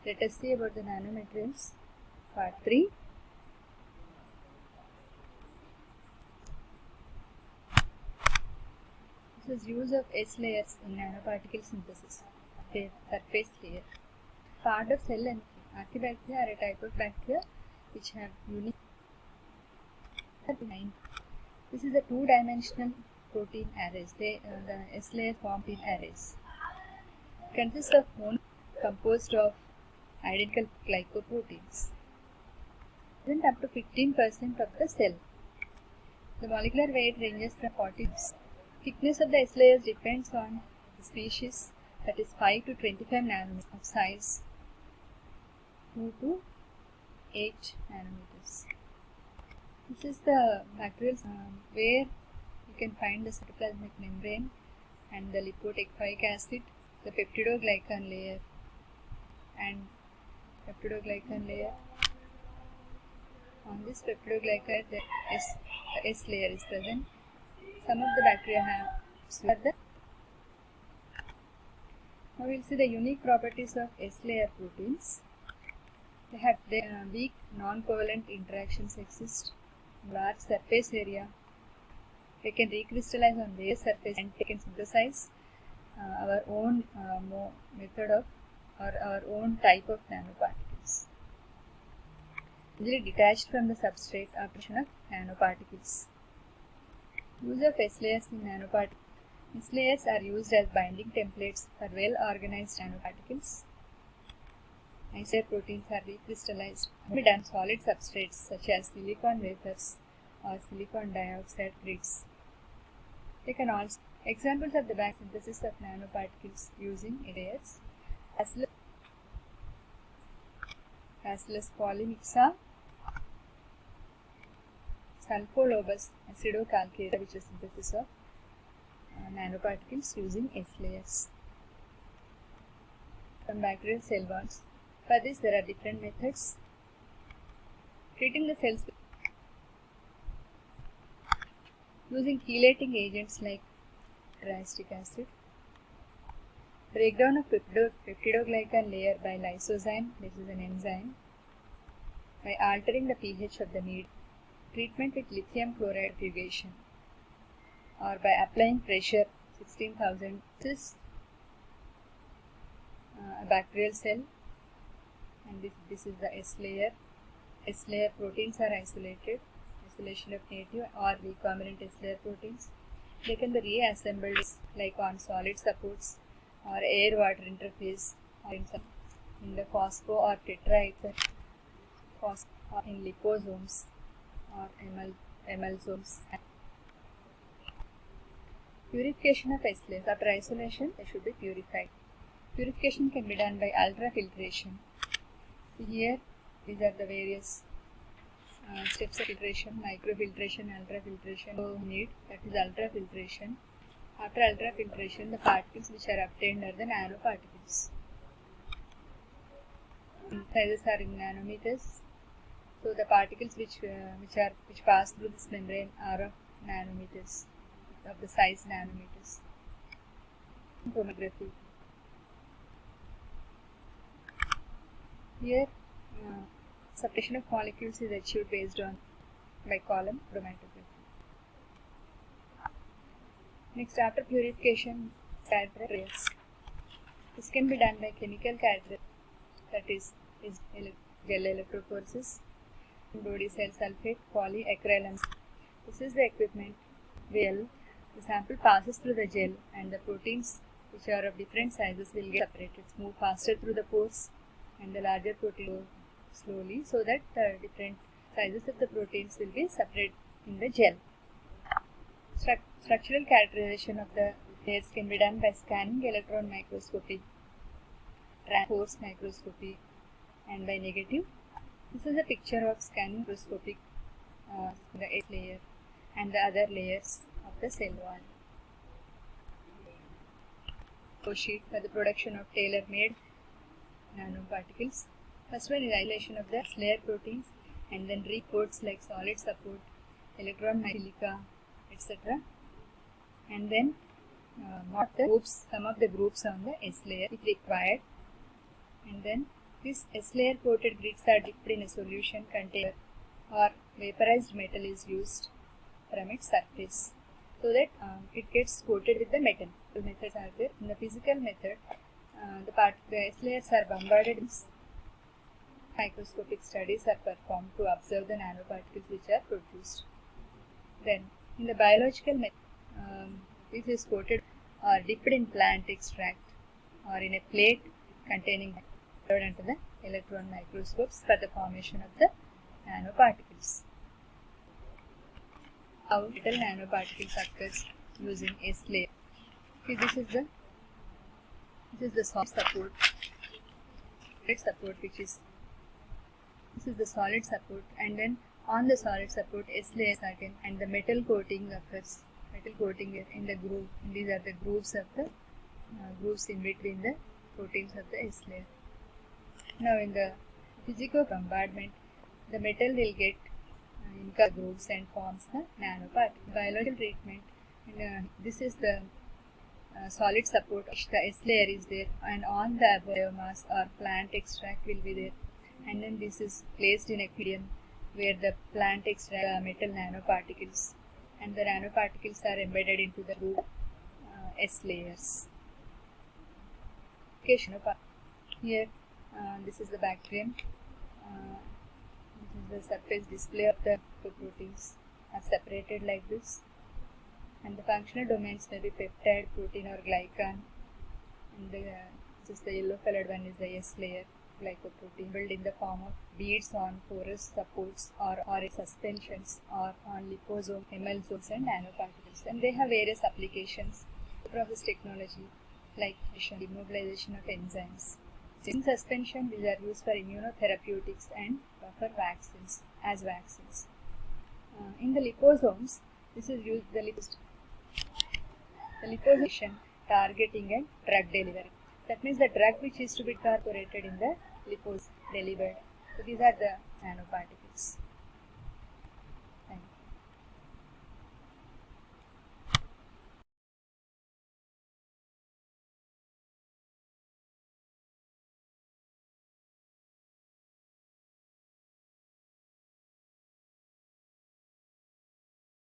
Let us see about the nanomaterials, part 3. This is use of S layers in nanoparticle synthesis. Surface layer. Part of cell and archaebacteria are a type of bacteria which have unique. This is a two-dimensional protein arrays. The S layers formed in arrays. Consists of composed of identical glycoproteins. Present up to 15% of the cell. The molecular weight ranges from 40. Thickness of the S layers depends on the species, that is 5 to 25 nanometers of size, 2 to 8 nanometers. This is the bacterial where you can find the cytoplasmic membrane and the lipoic acid, the peptidoglycan layer and peptidoglycan layer. On this peptidoglycan the S layer is present. Some of the bacteria have Now we will see the unique properties of S layer proteins. They have weak non-covalent interactions exist, large surface area. They can recrystallize on their surface and they can synthesize our own method of or our own type of nanoparticles. Easily detached from the substrate operation of nanoparticles. Use of S layers in nanoparticles. S layers are used as binding templates for well-organized nanoparticles. S layer proteins are recrystallized and on solid substrates such as silicon wafers or silicon dioxide grids. They can also examples of the back synthesis of nanoparticles using layers: Bacillus polymixa, Sulfolobus acidocalcareous, which is synthesis of nanoparticles using S layers. From bacterial cell walls. For this there are different methods. Treating the cells using chelating agents like triacetic acid. Breakdown of peptidoglycan layer by lysozyme, this is an enzyme, by altering the pH of the medium. Treatment with lithium chloride purgation or by applying pressure 16,000. This is a bacterial cell, and this is the S layer. S layer proteins are isolated, isolation of native or recombinant S layer proteins. They can be reassembled like on solid supports or air-water interface or in the phospho or tetraether or in liposomes or emulsomes. Purification of S layers. After isolation, they should be purified. Purification can be done by ultrafiltration. Here, these are the various steps of filtration: microfiltration, ultrafiltration. So, need that is ultrafiltration. After ultrafiltration, the particles which are obtained are the nanoparticles. Sizes are in nanometers. So the particles which pass through this membrane are of nanometers, of the size nanometers. Chromatography. Here, separation of molecules is achieved based on by column chromatography. Next, after purification, characterization. This can be done by chemical characterization, that is gel electrophoresis, rhodocell sulfate, polyacrylamide. This is the equipment where the sample passes through the gel and the proteins which are of different sizes will get separated, move faster through the pores, and the larger protein go slowly, so that the different sizes of the proteins will be separated in the gel. Structural characterization of the layers can be done by scanning electron microscopy, force microscopy, and by negative. This is a picture of scanning microscopic the S layer and the other layers of the cell wall. Flow sheet for the production of tailor-made nanoparticles. First one is isolation of the layer proteins, and then reports like solid support, electron silica, etc. And then some of the groups on the S layer if required, and then These S-layer coated grids are dipped in a solution container or vaporized metal is used from its surface so that it gets coated with the metal. The methods are there. In the physical method, the S-layers are bombarded. Microscopic studies are performed to observe the nanoparticles which are produced. Then, in the biological method, this is coated or dipped in plant extract or in a plate containing under the electron microscopes for the formation of the nanoparticles. How metal nanoparticles occurs using S-layer. Okay, this is the solid support. This is the solid support, and then on the solid support S-layer again, and the metal coating occurs. Metal coating in the groove. These are the grooves of the grooves in between the coatings of the S-layer. Now in the physical bombardment, the metal will get into grooves and forms the nanoparticle. Biological treatment, this is the solid support. The S-layer is there, and on the biomass or plant extract will be there. And then this is placed in a aquarium where the plant extract metal nanoparticles, and the nanoparticles are embedded into the groove S-layers. Here, this is the bacterium. This is the surface display of the proteins are separated like this, and the functional domains may be peptide, protein, or glycan. And this is the yellow colored one is the S-layer glycoprotein, built in the form of beads on porous supports or suspensions or on liposome, emulsions, and nanoparticles. And they have various applications. Process technology like immobilization of enzymes. In suspension, these are used for immunotherapeutics and for vaccines as vaccines. In the liposomes, this is used the liposome targeting and drug delivery. That means the drug which is to be incorporated in the lipos delivered. So these are the nanoparticles.